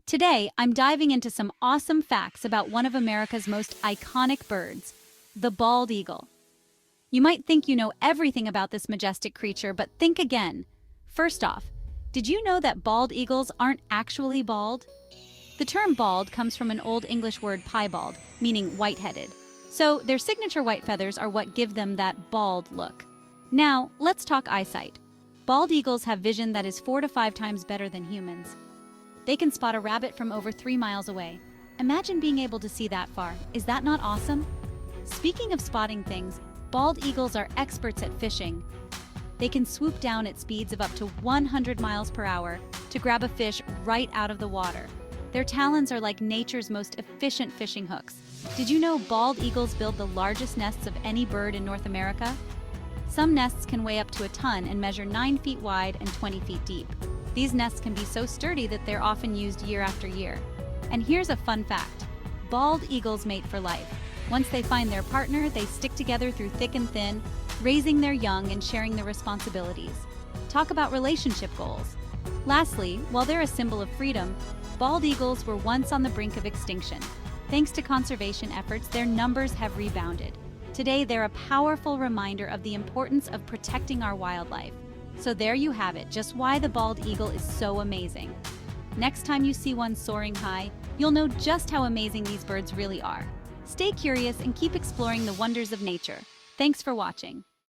Today, I'm diving into some awesome facts about one of America's most iconic birds, the bald eagle. You might think you know everything about this majestic creature, but think again. First off, did you know that bald eagles aren't actually bald? The term bald comes from an Old English word piebald, meaning white-headed. So their signature white feathers are what give them that bald look. Now, let's talk eyesight. Bald eagles have vision that is 4 to 5 times better than humans. They can spot a rabbit from over 3 miles away. Imagine being able to see that far. Is that not awesome? Speaking of spotting things, bald eagles are experts at fishing. They can swoop down at speeds of up to 100 miles per hour to grab a fish right out of the water. Their talons are like nature's most efficient fishing hooks. Did you know bald eagles build the largest nests of any bird in North America? Some nests can weigh up to a ton and measure 9 feet wide and 20 feet deep. These nests can be so sturdy that they're often used year after year. And here's a fun fact. Bald eagles mate for life. Once they find their partner, they stick together through thick and thin, raising their young and sharing their responsibilities. Talk about relationship goals. Lastly, while they're a symbol of freedom, bald eagles were once on the brink of extinction. Thanks to conservation efforts, their numbers have rebounded. Today, they're a powerful reminder of the importance of protecting our wildlife. So there you have it, just why the bald eagle is so amazing. Next time you see one soaring high, you'll know just how amazing these birds really are. Stay curious and keep exploring the wonders of nature. Thanks for watching.